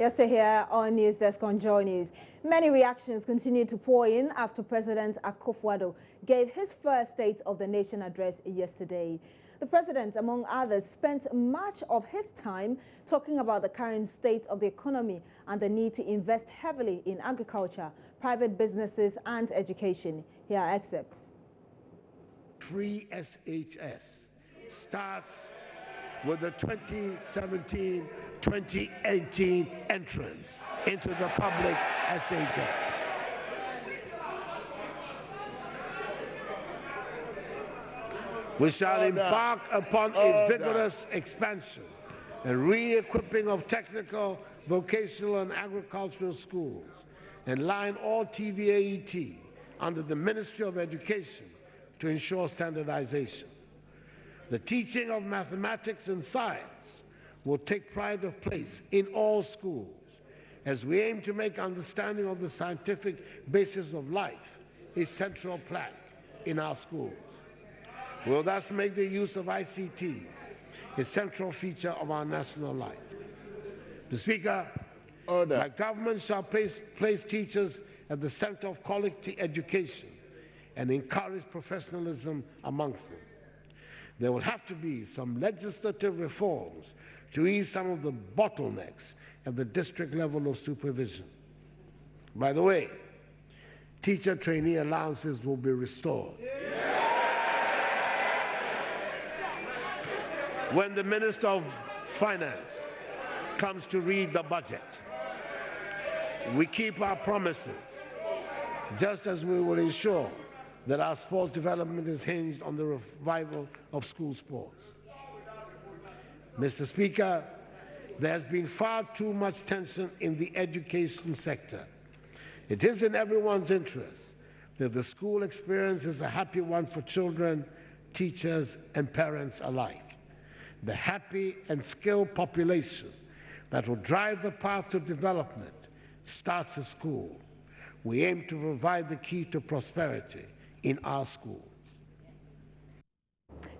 You're still here on News Desk on Joy News. Many reactions continue to pour in after President Akufo-Addo gave his first State of the Nation address yesterday. The president, among others, spent much of his time talking about the current state of the economy and the need to invest heavily in agriculture, private businesses and education. Here are excerpts. Free SHS starts with the 2017-2018 entrance into the public SHS. We shall embark upon a vigorous expansion and re-equipping of technical, vocational and agricultural schools and line all TVAET under the Ministry of Education to ensure standardization. The teaching of mathematics and science will take pride of place in all schools as we aim to make understanding of the scientific basis of life a central plank in our schools. We will thus make the use of ICT a central feature of our national life. Mr. Speaker, my government shall place teachers at the center of quality education and encourage professionalism amongst them. There will have to be some legislative reforms to ease some of the bottlenecks at the district level of supervision. By the way, teacher trainee allowances will be restored. When the Minister of Finance comes to read the budget, we keep our promises, just as we will ensure that our sports development is hinged on the revival of school sports. Mr. Speaker, there has been far too much tension in the education sector. It is in everyone's interest that the school experience is a happy one for children, teachers, and parents alike. The happy and skilled population that will drive the path to development starts at school. We aim to provide the key to prosperity in our schools.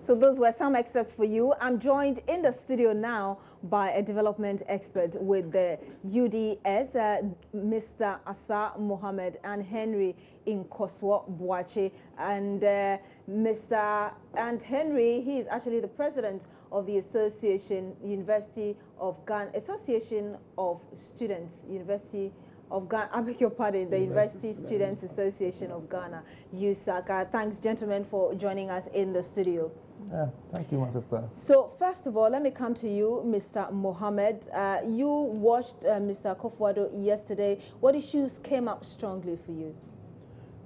So those were some excerpts for you. I'm joined in the studio now by a development expert with the UDS, Mr. Asa Mohammed and Henry Inkoswo Boache. And Mr. and Henry, he is actually the president of the Association of Students, University of Ghana, I beg your pardon, the University Students Association of Ghana, USAC. Thanks, gentlemen, for joining us in the studio. Thank you, my sister. So, first of all, let me come to you, Mr. Mohammed. You watched Mr. Akufo-Addo yesterday. What issues came up strongly for you?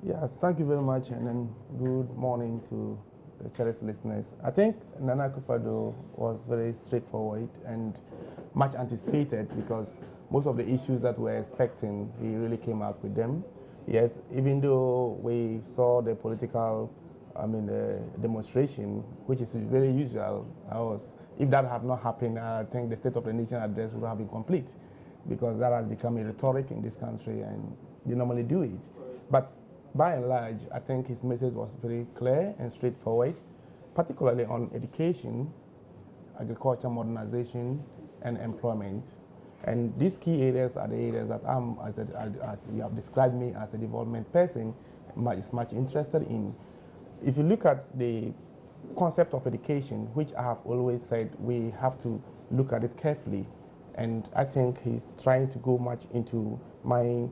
Yeah, thank you very much, and then good morning to the cherished listeners. I think Nana Akufo-Addo was very straightforward and much anticipated because most of the issues that we're expecting, he really came out with them. Yes, even though we saw the political, demonstration, which is very usual, if that had not happened, I think the State of the Nation address would have been complete because that has become a rhetoric in this country and they normally do it. But by and large, I think his message was very clear and straightforward, particularly on education, agriculture, modernization, and employment. And these key areas are the areas that as you have described me as a development person, is much interested in. If you look at the concept of education, which I have always said we have to look at it carefully, and I think he's trying to go much into my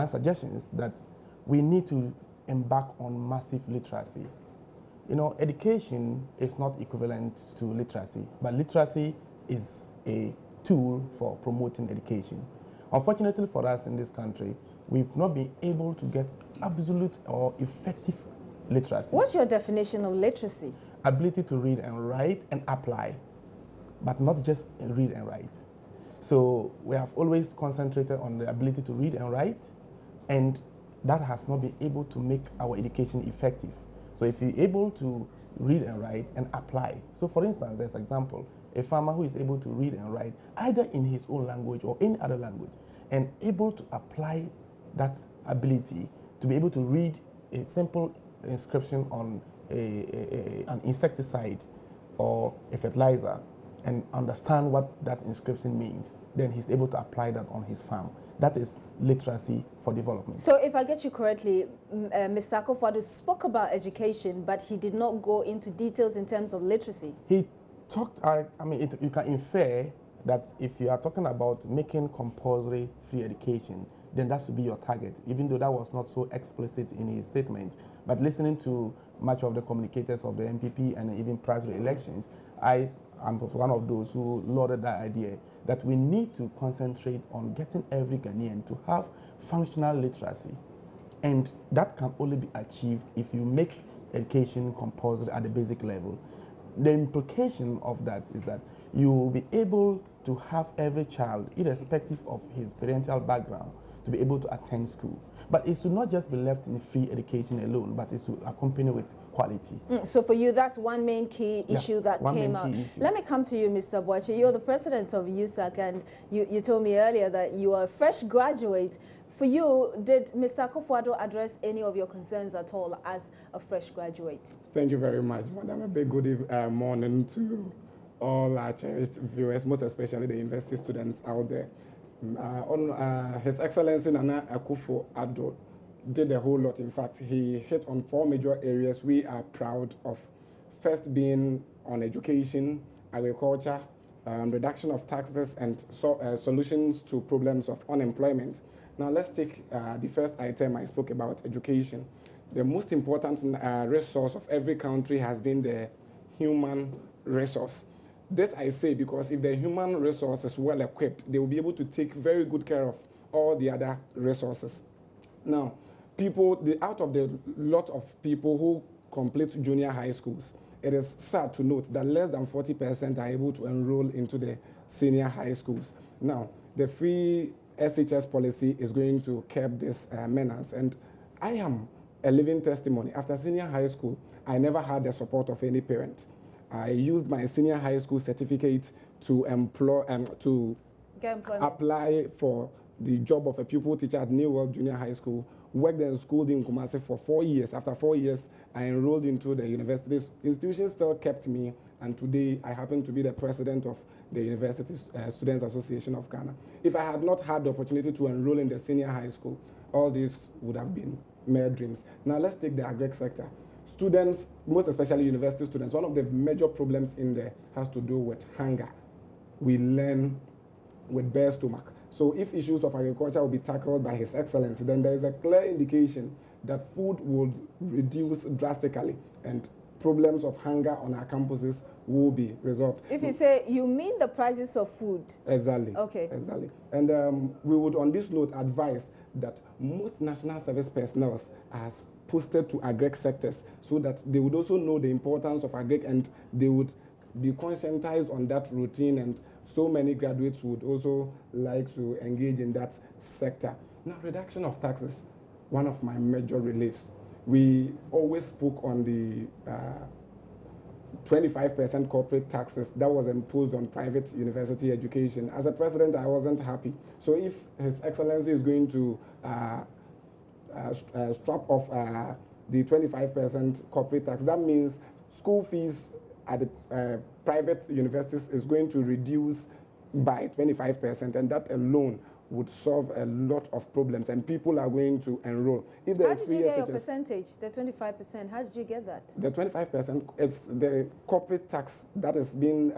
suggestions that we need to embark on massive literacy. You know, education is not equivalent to literacy, but literacy is a tool for promoting education. Unfortunately for us in this country, we've not been able to get absolute or effective literacy. What's your definition of literacy? Ability to read and write and apply, but not just read and write. So we have always concentrated on the ability to read and write, and that has not been able to make our education effective. So if you're able to read and write and apply, so for instance, there's an example, a farmer who is able to read and write either in his own language or any other language, and able to apply that ability to be able to read a simple inscription on an insecticide or a fertilizer and understand what that inscription means, then he's able to apply that on his farm. That is literacy for development. So if I get you correctly, Mr. Akufo-Addo spoke about education, but he did not go into details in terms of literacy. He talked, you can infer that if you are talking about making compulsory free education, then that should be your target, even though that was not so explicit in his statement. But listening to much of the communicators of the MPP and even prior to the elections, I am one of those who lauded that idea that we need to concentrate on getting every Ghanaian to have functional literacy. And that can only be achieved if you make education compulsory at the basic level. The implication of that is that you will be able to have every child, irrespective of his parental background, to be able to attend school. But it should not just be left in free education alone, but it should accompany with quality. So for you, that's one main key issue that came out. Let me come to you, Mr. Boache. You're the president of USAC, and you told me earlier that you are a fresh graduate. For you, did Mr. Akufo-Addo address any of your concerns at all as a fresh graduate? Thank you very much, Madam. A big good morning to all our cherished viewers, most especially the university students out there. His Excellency Nana Akufo-Addo did a whole lot. In fact, he hit on 4 major areas we are proud of. First being on education, agriculture, reduction of taxes, and solutions to problems of unemployment. Now let's take the first item I spoke about, education. The most important resource of every country has been the human resource. This I say because if the human resource is well equipped, they will be able to take very good care of all the other resources. Now, out of the lot of people who complete junior high schools, it is sad to note that less than 40% are able to enroll into the senior high schools. Now, the free SHS policy is going to curb this menace, and I am a living testimony. After senior high school, I never had the support of any parent. I used my senior high school certificate to apply for the job of a pupil teacher at New World Junior High School, worked and schooled in Kumasi for 4 years. After 4 years, I enrolled into the university. Institution still kept me, and today I happen to be the president of the University Students Association of Ghana. If I had not had the opportunity to enroll in the senior high school, all this would have been mere dreams. Now let's take the agric sector. Students, most especially university students, one of the major problems in there has to do with hunger. We learn with bare stomach. So if issues of agriculture will be tackled by His Excellency, then there is a clear indication that food will reduce drastically and problems of hunger on our campuses will be resolved. If you say, you mean the prices of food? Exactly. Okay. Exactly. And we would, on this note, advise that most national service personnel are posted to agric sectors so that they would also know the importance of agric and they would be conscientized on that routine, and so many graduates would also like to engage in that sector. Now, reduction of taxes, one of my major reliefs. We always spoke on the 25% corporate taxes that was imposed on private university education. As a president, I wasn't happy. So if His Excellency is going to strap off the 25% corporate tax, that means school fees at the private universities is going to reduce by 25%, and that alone would solve a lot of problems, and people are going to enroll. If How did you get your percentage, the 25%? How did you get that? The 25%, it's the corporate tax that is being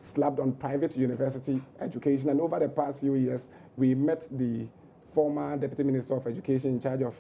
slapped on private university education. And over the past few years, we met the former Deputy Minister of Education in charge of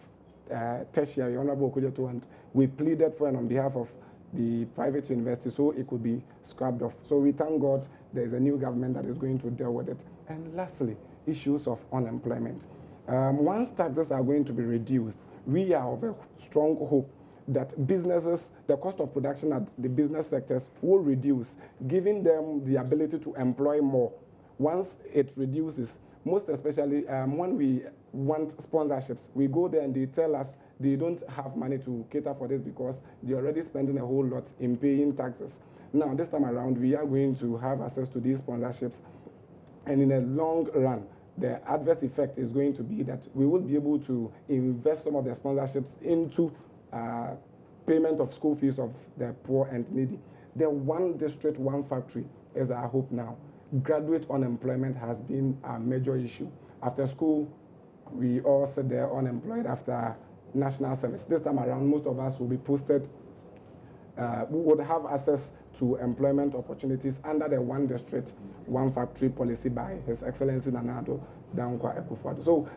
tertiary, Honorable Akufo-Addo, and we pleaded for and on behalf of the private university so it could be scrubbed off. So we thank God there is a new government that is going to deal with it. And lastly, issues of unemployment. Once taxes are going to be reduced, we are of a strong hope that businesses, the cost of production at the business sectors will reduce, giving them the ability to employ more. Once it reduces, most especially when we want sponsorships, we go there and they tell us they don't have money to cater for this because they're already spending a whole lot in paying taxes. Now, this time around, we are going to have access to these sponsorships, and in a long run, the adverse effect is going to be that we will be able to invest some of the sponsorships into payment of school fees of the poor and needy. The one district, one factory is our hope now. Graduate unemployment has been a major issue. After school, we all sit there unemployed after national service. This time around, most of us will be posted, would have access to employment opportunities under the one district, one factory policy by His Excellency Nana Addo Dankwa Akufo-Addo. So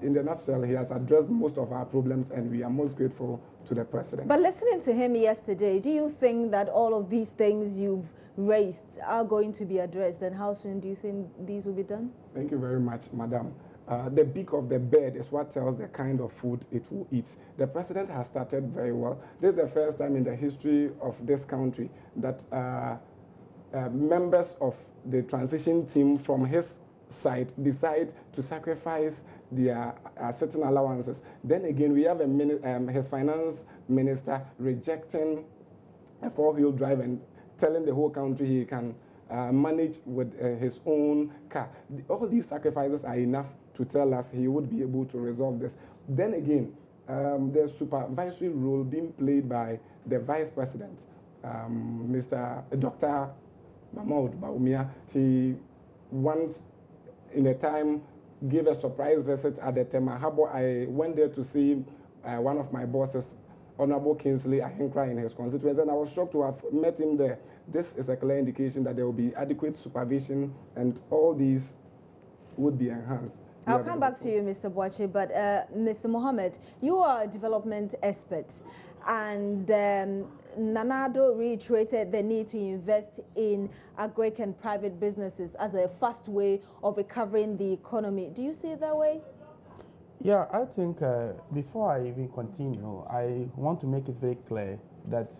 in the nutshell, he has addressed most of our problems, and we are most grateful to the president. But listening to him yesterday, do you think that all of these things you've raised are going to be addressed, and how soon do you think these will be done? Thank you very much, Madam. The beak of the bird is what tells the kind of food it will eat. The president has started very well. This is the first time in the history of this country that members of the transition team from his side decide to sacrifice their certain allowances. Then again, we have his finance minister rejecting a four-wheel drive and telling the whole country he can manage with his own car. All these sacrifices are enough to tell us he would be able to resolve this. Then again, the supervisory role being played by the vice president, Dr. Mahmoud Bawumia. He once in a time gave a surprise visit at the Tema Harbor. I went there to see one of my bosses, Honorable Kingsley Ahenkra, in his constituency, and I was shocked to have met him there. This is a clear indication that there will be adequate supervision and all these would be enhanced. I'll come back to you, Mr. Boache, but Mr. Mohammed, you are a development expert, and Nana Addo reiterated the need to invest in agric and private businesses as a fast way of recovering the economy. Do you see it that way? Yeah, I think before I even continue, I want to make it very clear that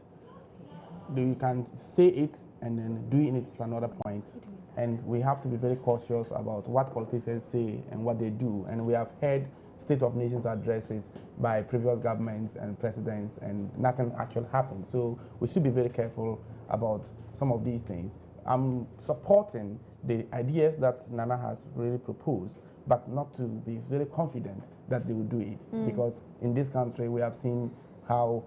you can say it and then doing it is another point. And we have to be very cautious about what politicians say and what they do. And we have heard State of Nations addresses by previous governments and presidents, and nothing actually happened. So we should be very careful about some of these things. I'm supporting the ideas that Nana has really proposed, but not to be very confident that they will do it. Because in this country, we have seen how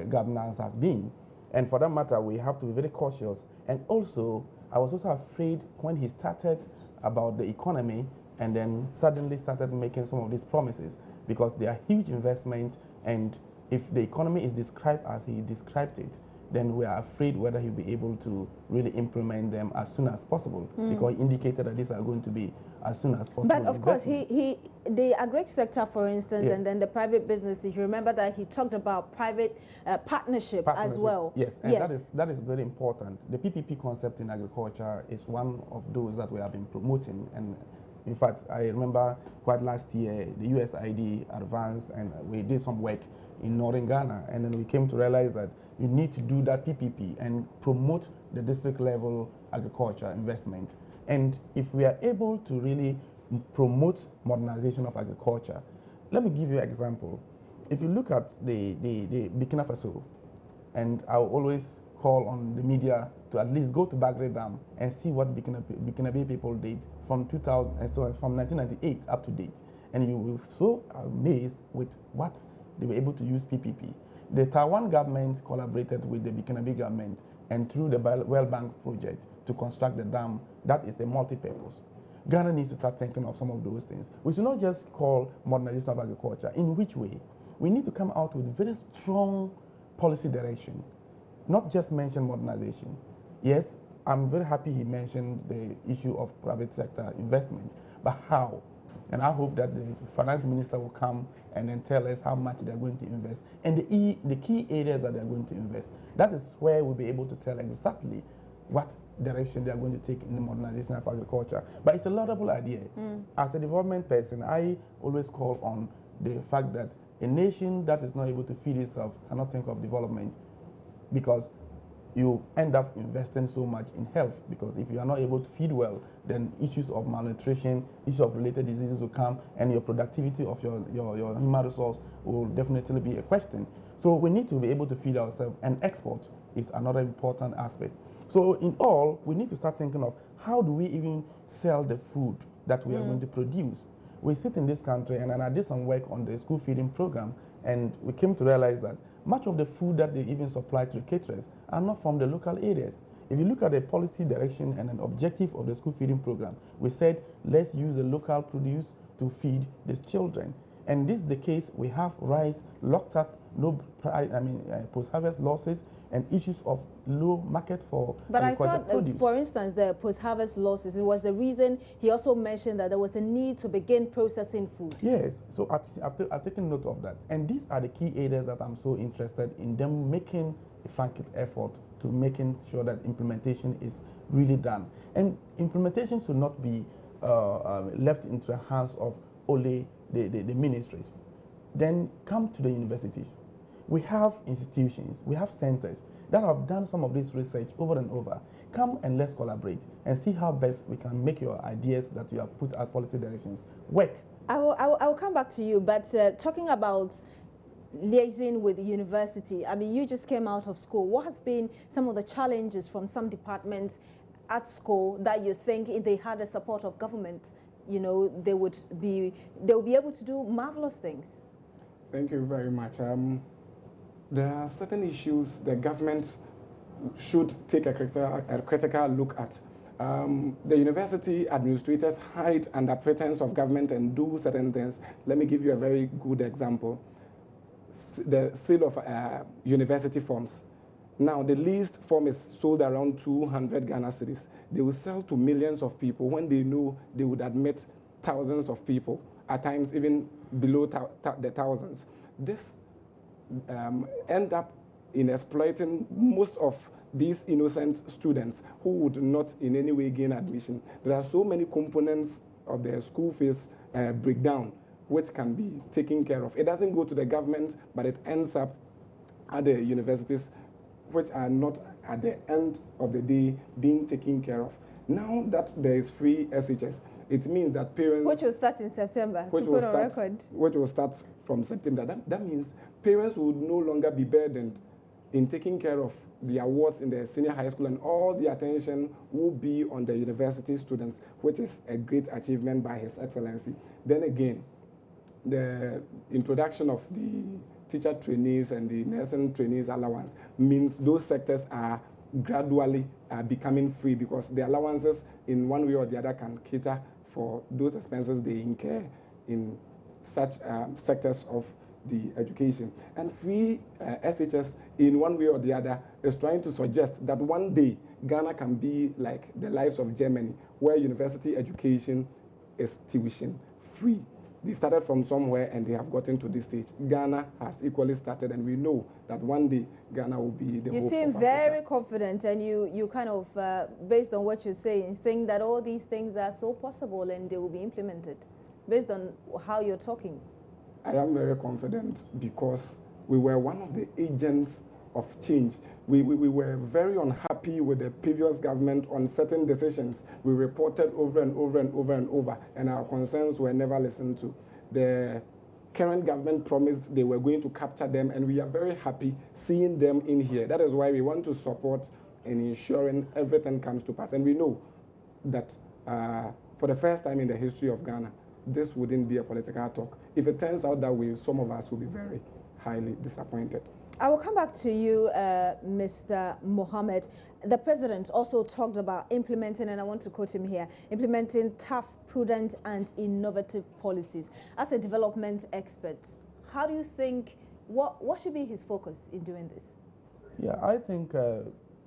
governance has been. And for that matter, we have to be very cautious. And also, I was also afraid when he started about the economy and then suddenly started making some of these promises, because they are huge investments, and if the economy is described as he described it, then we are afraid whether he'll be able to really implement them as soon as possible, because he indicated that these are going to be as soon as possible. But of course, the agri sector, for instance, and then the private businesses, you remember that he talked about private partnership as well. Yes, and that is very important. The PPP concept in agriculture is one of those that we have been promoting. And in fact, I remember quite last year, the USAID advanced and we did some work in northern Ghana, and then we came to realize that you need to do that PPP and promote the district level agriculture investment. And if we are able to really promote modernization of agriculture, let me give you an example. If you look at the Burkina Faso, and I will always call on the media to at least go to Bagre Dam and see what Burkina people did from 1998 up to date, and you will be so amazed with what they were able to use PPP. The Taiwan government collaborated with the Burkina government, and through the Well Bank project to construct the dam, that is a multi-purpose. Ghana needs to start thinking of some of those things. We should not just call modernization of agriculture. In which way? We need to come out with very strong policy direction, not just mention modernization. Yes, I'm very happy he mentioned the issue of private sector investment, but how? And I hope that the finance minister will come and then tell us how much they're going to invest and the key areas that they're going to invest. That is where we'll be able to tell exactly what direction they're going to take in the modernization of agriculture. But it's a laudable idea. As a development person, I always call on the fact that a nation that is not able to feed itself cannot think of development, because you end up investing so much in health, because if you are not able to feed well, then issues of malnutrition, issues of related diseases will come, and your productivity of your human resource will definitely be a question. So we need to be able to feed ourselves, and export is another important aspect. So in all, we need to start thinking of how do we even sell the food that we are going to produce. We sit in this country, and I did some work on the school feeding program, and we came to realize that much of the food that they even supply to the caterers are not from the local areas. If you look at the policy direction and an objective of the school feeding program, we said let's use the local produce to feed the children. And this is the case. We have rice locked up, no price, post-harvest losses and issues of low market for But I agricultural thought, produce. for instance, the post-harvest losses, it was the reason he also mentioned that there was a need to begin processing food. Yes, so I've taken note of that. And these are the key areas that I'm so interested in them making a frank effort to making sure that implementation is really done. And implementation should not be left into the hands of only the ministries. Then come to the universities. We have institutions, we have centers that have done some of this research over and over. Come and let's collaborate and see how best we can make your ideas that you have put as policy directions work. I will come back to you, but talking about liaising with the university, I mean, you just came out of school. What has been some of the challenges from some departments at school that you think if they had the support of government, you know, they would be able to do marvelous things? Thank you very much. There are certain issues the government should take a critical look at. The university administrators hide under pretense of government and do certain things. Let me give you a very good example. The sale of university forms. Now, the least form is sold around 200 Ghana cedis. They will sell to millions of people when they know they would admit thousands of people, at times even below the thousands. This end up in exploiting most of these innocent students who would not in any way gain admission. There are so many components of the school fees breakdown which can be taken care of. It doesn't go to the government, but it ends up at the universities, which are not at the end of the day being taken care of. Now that there is free SHS, it means that parents... Which will start in September, to put on record. Which will start from September. That means parents will no longer be burdened in taking care of the awards in the senior high school, and all the attention will be on the university students, which is a great achievement by His Excellency. Then again, the introduction of the teacher trainees and the nursing trainees allowance means those sectors are gradually becoming free, because the allowances in one way or the other can cater for those expenses they incur in such sectors of the education. And free SHS in one way or the other is trying to suggest that one day Ghana can be like the lives of Germany, where university education is tuition free. They started from somewhere and they have gotten to this stage. Ghana has equally started, and we know that one day Ghana will be the hope of Africa. You seem very confident, and you kind of, based on what you're saying that all these things are so possible and they will be implemented, based on how you're talking. I am very confident because we were one of the agents of change. We were very unhappy with the previous government on certain decisions. We reported over and over and over and over, and our concerns were never listened to. The current government promised they were going to capture them, and we are very happy seeing them in here. That is why we want to support in ensuring everything comes to pass. And we know that for the first time in the history of Ghana, this wouldn't be a political talk. If it turns out that way, some of us will be very highly disappointed. I will come back to you, Mr. Mohammed. The president also talked about implementing, and I want to quote him here, implementing tough, prudent, and innovative policies. As a development expert, how do you think, what should be his focus in doing this? Yeah, I think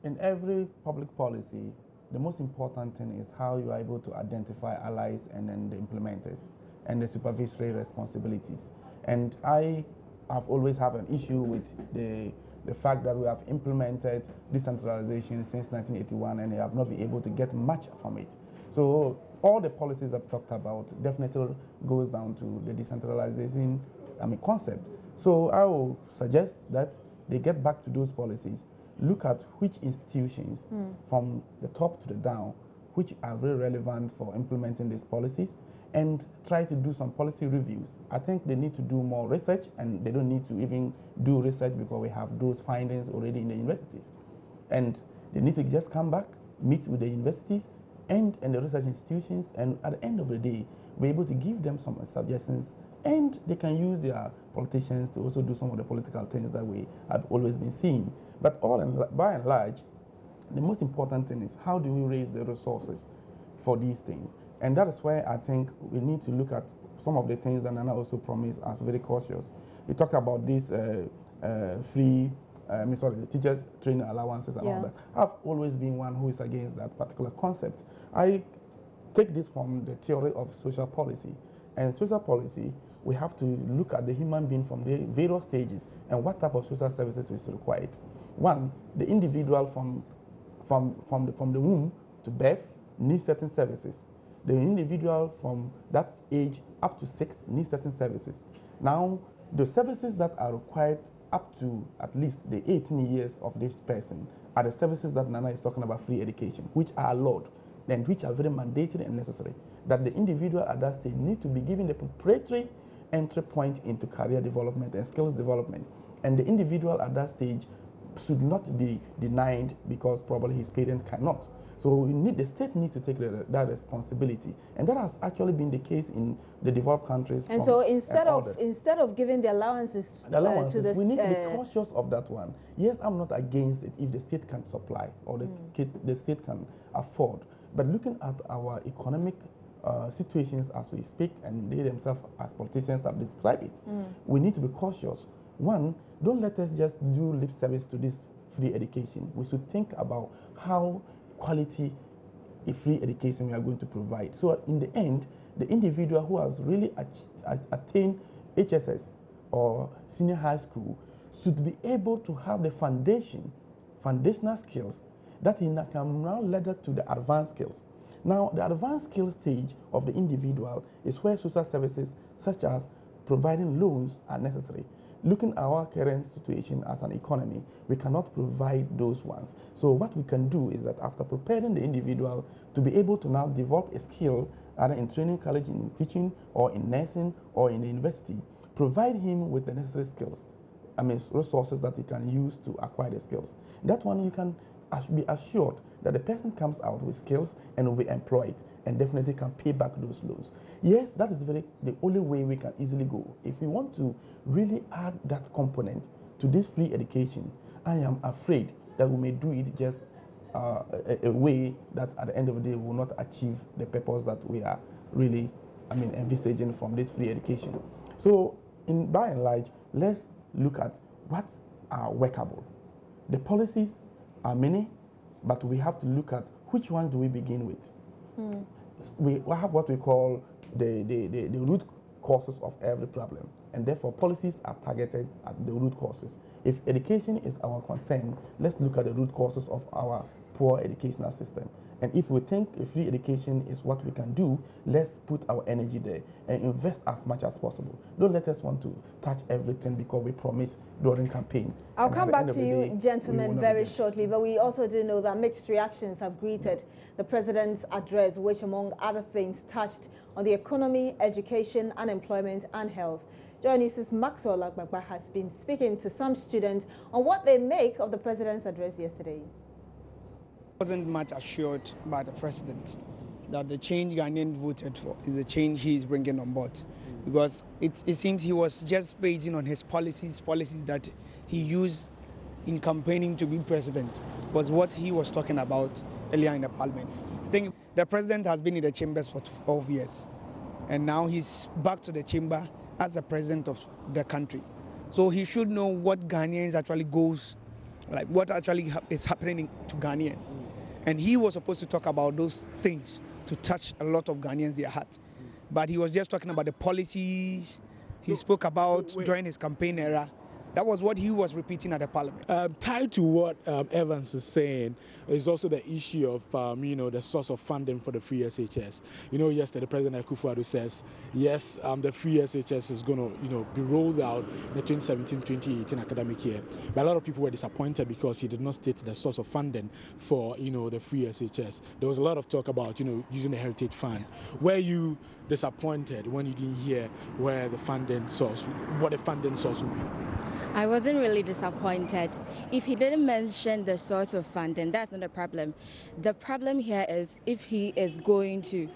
in every public policy, the most important thing is how you are able to identify allies and then the implementers and the supervisory responsibilities. And I've always had an issue with the fact that we have implemented decentralization since 1981 and we have not been able to get much from it. So all the policies I've talked about definitely goes down to the decentralization concept. So I will suggest that they get back to those policies, look at which institutions from the top to the down, which are very relevant for implementing these policies, and try to do some policy reviews. I think they need to do more research, and they don't need to even do research because we have those findings already in the universities. And they need to just come back, meet with the universities and the research institutions, and at the end of the day, be able to give them some suggestions, and they can use their politicians to also do some of the political things that we have always been seeing. But by and large, the most important thing is how do we raise the resources for these things? And that is where I think we need to look at some of the things that Nana also promised as very cautious. He talked about these free, the teachers' training allowances and all that. I've always been one who is against that particular concept. I take this from the theory of social policy. And social policy, we have to look at the human being from the various stages and what type of social services is required. One, the individual from the womb to birth needs certain services. The individual from that age up to 6 needs certain services. Now, the services that are required up to at least the 18 years of this person are the services that Nana is talking about, free education, which are allowed and which are very mandatory and necessary, that the individual at that stage need to be given the preparatory entry point into career development and skills development. And the individual at that stage should not be denied because probably his parent cannot. So the state needs to take that responsibility, and that has actually been the case in the developed countries. And so instead of giving the allowances, to the we need to be cautious of that one. Yes, I'm not against it if the state can supply or the state can afford. But looking at our economic situations as we speak, and they themselves as politicians have described it, we need to be cautious. One, don't let us just do lip service to this free education. We should think about how quality free education we are going to provide. So in the end, the individual who has really attained HSS or senior high school should be able to have the foundational skills that he can now ladder to the advanced skills. Now, the advanced skill stage of the individual is where social services such as providing loans are necessary. Looking at our current situation as an economy, we cannot provide those ones. So what we can do is that after preparing the individual to be able to now develop a skill, either in training college, in teaching, or in nursing, or in the university, provide him with the necessary skills, resources that he can use to acquire the skills. That one you can be assured that the person comes out with skills and will be employed and definitely can pay back those loans. Yes, that is the only way we can easily go. If we want to really add that component to this free education, I am afraid that we may do it just a way that at the end of the day will not achieve the purpose that we are really envisaging from this free education. So by and large, let's look at what are workable. The policies are many, but we have to look at which ones do we begin with. We have what we call the root causes of every problem, and therefore policies are targeted at the root causes. If education is our concern, let's look at the root causes of our poor educational system. And if we think free education is what we can do, let's put our energy there and invest as much as possible. Don't let us want to touch everything because we promised during campaign. I'll come back to you, gentlemen, very shortly, but we also do know that mixed reactions have greeted the president's address, which, among other things, touched on the economy, education, unemployment, and health. Joy News' Maxwell Agbagba has been speaking to some students on what they make of the president's address yesterday. Wasn't much assured by the president that the change Ghanaian voted for is the change he is bringing on board, because it seems he was just basing on his policies that he used in campaigning to be president, was what he was talking about earlier in the parliament. I think the president has been in the chambers for 12 years, and now he's back to the chamber as the president of the country. So he should know what Ghanaians actually goes, like what actually is happening to Ghanaians. And he was supposed to talk about those things to touch a lot of Ghanaians, their heart. But he was just talking about the policies he spoke about during his campaign era. That was what he was repeating at the parliament. Tied to what Evans is saying is also the issue of, the source of funding for the free SHS. Yesterday, President Akufo-Addo says, yes, the free SHS is going to, be rolled out in the 2017-2018 academic year. But a lot of people were disappointed because he did not state the source of funding for, the free SHS. There was a lot of talk about, using the Heritage Fund. Were you disappointed when you didn't hear what the funding source would be? I wasn't really disappointed. If he didn't mention the source of funding, that's not a problem. The problem here is if he is going to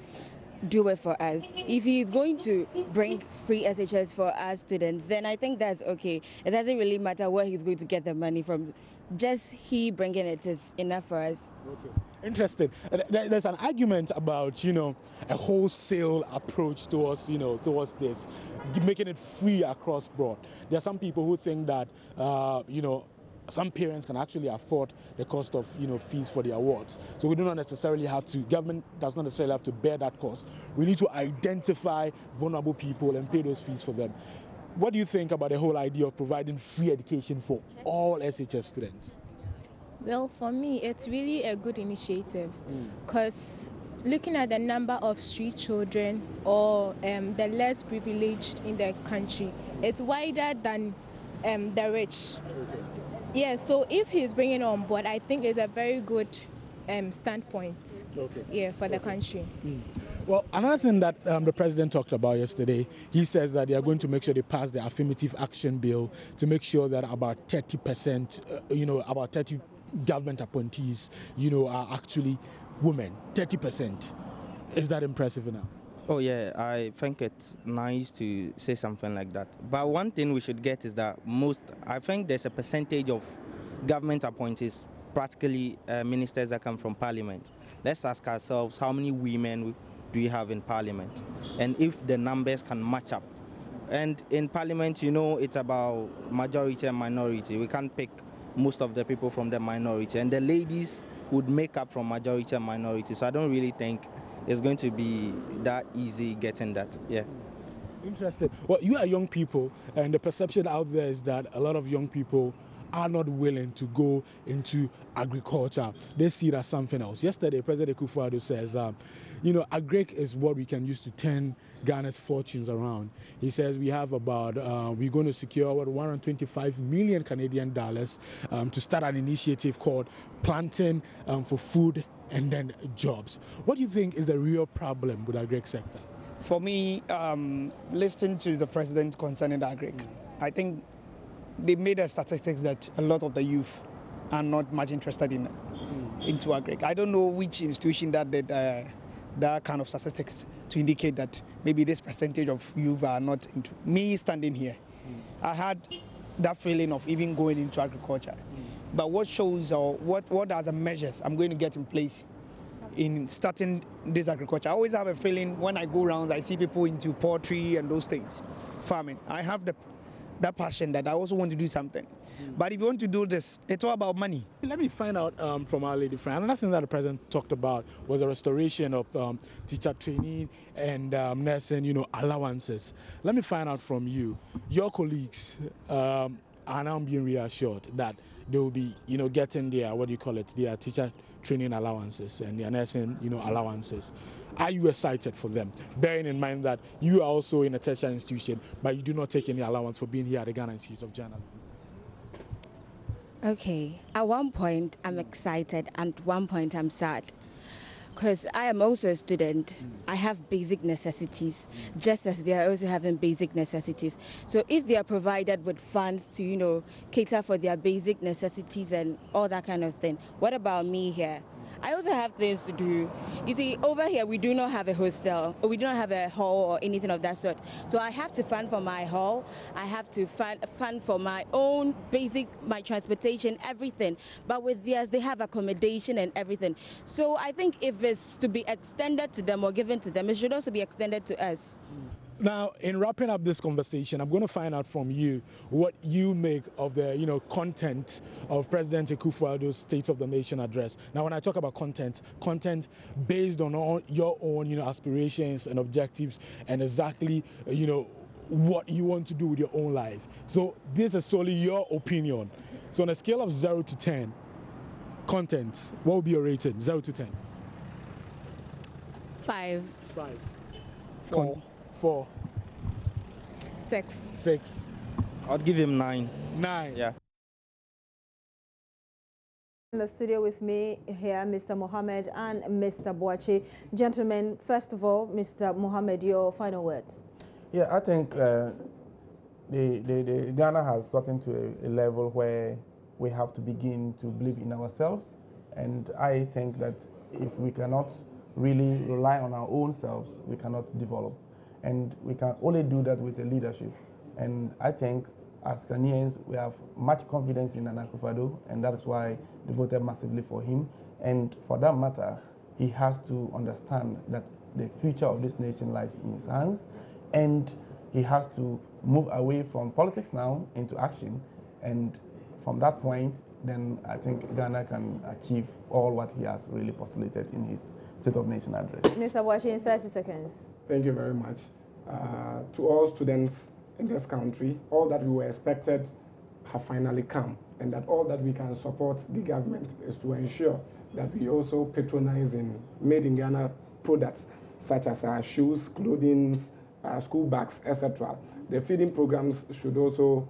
do it for us. If he is going to bring free SHS for our students, then I think that's okay. It doesn't really matter where he's going to get the money from. Just he bringing it is enough for us. Okay. Interesting. There's an argument about, a wholesale approach towards, towards this, making it free across board. There are some people who think that, some parents can actually afford the cost of, fees for the awards. So we do not necessarily have to, government does not necessarily have to bear that cost. We need to identify vulnerable people and pay those fees for them. What do you think about the whole idea of providing free education for all SHS students? Well, for me, it's really a good initiative because looking at the number of street children or the less privileged in the country, it's wider than the rich. Okay. Yeah, so if he's bringing it on board, I think it's a very good standpoint for the country. Well, another thing that the president talked about yesterday, he says that they are going to make sure they pass the affirmative action bill to make sure that about 30%, about 30 government appointees, are actually women. 30%. Is that impressive enough? Oh yeah, I think it's nice to say something like that. But one thing we should get is that I think there's a percentage of government appointees, practically ministers that come from parliament. Let's ask ourselves, how many women do we have in parliament? And if the numbers can match up. And in parliament, it's about majority and minority. We can't pick most of the people from the minority. And the ladies would make up from majority and minority. So I don't really think it's going to be that easy getting that. Yeah. Interesting. Well, you are young people, and the perception out there is that a lot of young people are not willing to go into agriculture. They see it as something else. Yesterday, President Akufo-Addo says, agric is what we can use to turn Ghana's fortunes around. He says we have about, we're going to secure about 125 million Canadian dollars to start an initiative called Planting for Food and then Jobs. What do you think is the real problem with the agric sector? For me, listening to the president concerning the agric, I think they made a statistics that a lot of the youth are not much interested into agric. I don't know which institution that did that kind of statistics to indicate that maybe this percentage of youth are not into. Me standing here, I had that feeling of even going into agriculture. But what shows or what are the measures I'm going to get in place in starting this agriculture? I always have a feeling when I go around, I see people into poultry and those things, farming. I have that passion that I also want to do something. But if you want to do this, it's all about money. Let me find out from our lady friend. Another thing that the president talked about was the restoration of teacher training and nursing, allowances. Let me find out from you. Your colleagues are now being reassured that they will be, getting their teacher training allowances and their nursing, allowances. Are you excited for them? Bearing in mind that you are also in a tertiary institution, but you do not take any allowance for being here at the Ghana Institute of Journalism. Okay, at one point I'm excited and at one point I'm sad. Because I am also a student. I have basic necessities, just as they are also having basic necessities. So if they are provided with funds to, cater for their basic necessities and all that kind of thing, what about me here? I also have things to do. You see, over here we do not have a hostel, or we do not have a hall or anything of that sort. So I have to fund for my hall, I have to fund for my own basic, my transportation, everything. But with theirs, they have accommodation and everything. So I think if it's to be extended to them or given to them, it should also be extended to us. Now, in wrapping up this conversation, I'm going to find out from you what you make of the, content of President Akufo-Addo's State of the Nation address. Now, when I talk about content based on your own, aspirations and objectives, and exactly, what you want to do with your own life. So this is solely your opinion. So on a scale of 0 to 10, content, what would be your rating? 0 to 10. 5. 5. 4. 4. 6. 6. I'd give him 9. 9. Yeah. In the studio with me here, Mr. Mohammed and Mr. Boache. Gentlemen, first of all, Mr. Mohammed, your final words. Yeah, I think the Ghana has gotten to a level where we have to begin to believe in ourselves. And I think that if we cannot really rely on our own selves, we cannot develop. And we can only do that with the leadership. And I think as Ghanaians, we have much confidence in Akufo-Addo, and that is why they voted massively for him. And for that matter, he has to understand that the future of this nation lies in his hands, and he has to move away from politics now into action. And from that point, then I think Ghana can achieve all what he has really postulated in his State of Nation address. Mr. Washi, in 30 seconds. Thank you very much. To all students in this country, all that we were expected have finally come, and that all that we can support the government is to ensure that we also patronize in made in Ghana products such as shoes, clothing, school bags, etc. The feeding programs should also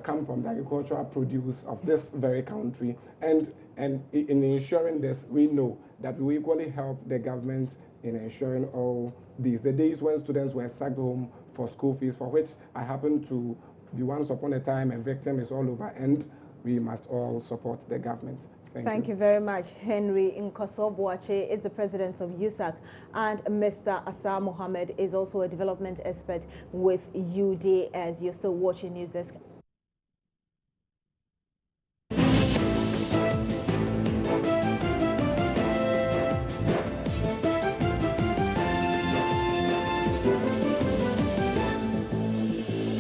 come from the agricultural produce of this very country, and in ensuring this, we know that we equally help the government in ensuring all these. The days when students were sacked home for school fees, for which I happen to be once upon a time a victim, is all over, and we must all support the government. Thank you very much. Henry Nkoso-Boakye is the president of USAC, and Mr. Asa Mohammed is also a development expert with UDS. You're still watching News Desk.